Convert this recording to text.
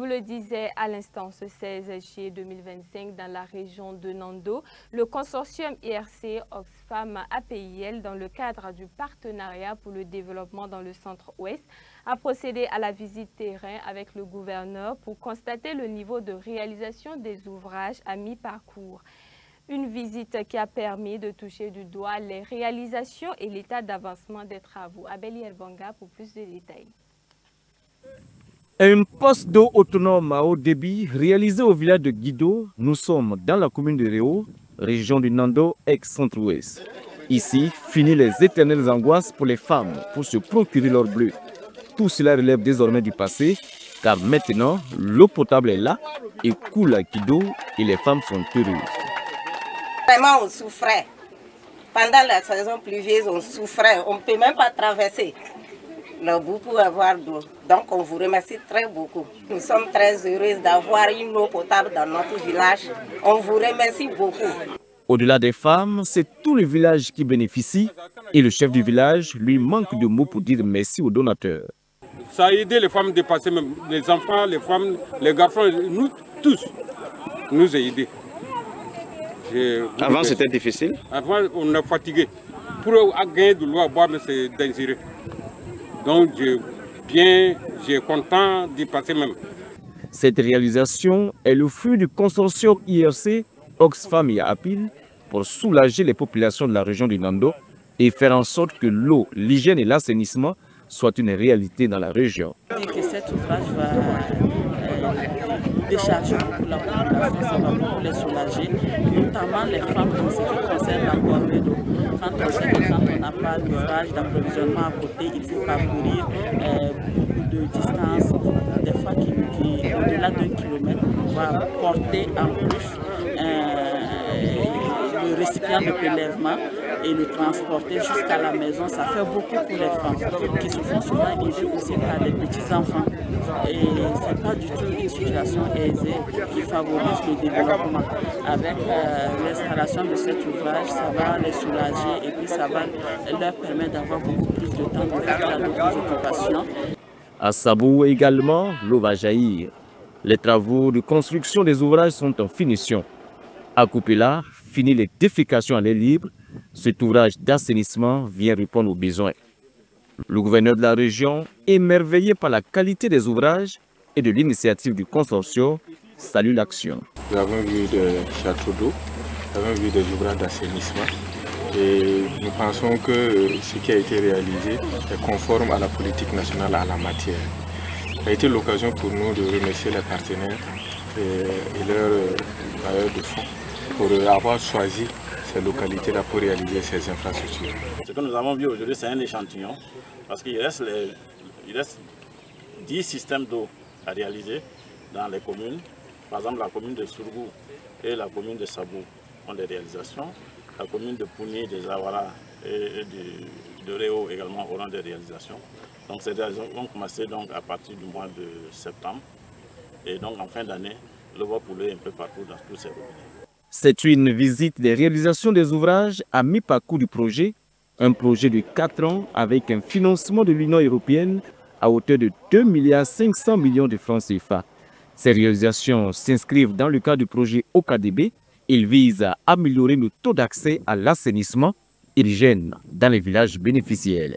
vous le disais à l'instant, ce 16 juillet 2025, dans la région de Nando, le consortium IRC Oxfam APIL, dans le cadre du partenariat pour le développement dans le centre-ouest, a procédé à la visite terrain avec le gouverneur pour constater le niveau de réalisation des ouvrages à mi-parcours. Une visite qui a permis de toucher du doigt les réalisations et l'état d'avancement des travaux. Abeli Elbanga pour plus de détails. Un poste d'eau autonome à haut débit réalisé au village de Guido. Nous sommes dans la commune de Réau, région du Nando, ex-centre-ouest. Ici, fini les éternelles angoisses pour les femmes pour se procurer leur bleu. Tout cela relève désormais du passé, car maintenant, l'eau potable est là et coule à Guido et les femmes sont heureuses. Vraiment, on souffrait. Pendant la saison pluvieuse, on souffrait. On ne peut même pas traverser le bout pour avoir d'eau. Donc, on vous remercie très beaucoup. Nous sommes très heureuses d'avoir une eau potable dans notre village. On vous remercie beaucoup. Au-delà des femmes, c'est tout le village qui bénéficie et le chef du village lui manque de mots pour dire merci aux donateurs. Ça a aidé les femmes à dépasser même les enfants, les femmes, les garçons, nous tous, nous a aidés. Avant, c'était difficile? Avant, on est fatigué. Pour gagner de l'eau à boire, mais c'est dangereux. Donc, j'ai content d'y passer même. Cette réalisation est le fruit du consortium IRC Oxfam et APIL pour soulager les populations de la région du Nando et faire en sorte que l'eau, l'hygiène et l'assainissement soient une réalité dans la région. Que cet ouvrage va décharger beaucoup la population, ça va beaucoup les soulager, notamment les femmes en ce qui concerne la corvée d'eau. Quand on sait que quand on n'a pas d'ouvrage d'approvisionnement à côté, il faut parcourir beaucoup de distance, des fois au-delà d'1 kilomètre, on va porter en plus le récipient de prélèvement et le transporter jusqu'à la maison. Ça fait beaucoup pour les femmes qui se font souvent aider aussi par les petits-enfants. Et ce n'est pas du tout une situation aisée qui favorise le développement. Avec l'installation de cet ouvrage, ça va les soulager et puis ça va leur permettre d'avoir beaucoup plus de temps pour faire d'autres occupations. À Sabou également, l'eau va jaillir. Les travaux de construction des ouvrages sont en finition. À Coupéla, fini les défécations à l'air libre. Cet ouvrage d'assainissement vient répondre aux besoins. Le gouverneur de la région, émerveillé par la qualité des ouvrages et de l'initiative du consortium, salue l'action. Nous avons vu des châteaux d'eau, nous avons vu des ouvrages d'assainissement et nous pensons que ce qui a été réalisé est conforme à la politique nationale en la matière. Ça a été l'occasion pour nous de remercier les partenaires et leurs bailleurs de fonds pour avoir choisi ces localités-là pour réaliser ces infrastructures. Ce que nous avons vu aujourd'hui, c'est un échantillon, parce qu'il reste 10 systèmes d'eau à réaliser dans les communes. Par exemple, la commune de Sourgou et la commune de Sabou ont des réalisations. La commune de Pouni, de Zawara et de Réau également auront des réalisations. Donc ces réalisations vont commencer donc à partir du mois de septembre. Et donc en fin d'année, l'eau va couler un peu partout dans tous ces robinets. C'est une visite des réalisations des ouvrages à mi-parcours du projet, un projet de 4 ans avec un financement de l'Union européenne à hauteur de 2,5 milliards de francs CFA. Ces réalisations s'inscrivent dans le cadre du projet OKDB. Il vise à améliorer le taux d'accès à l'assainissement et l'hygiène dans les villages bénéficiaires.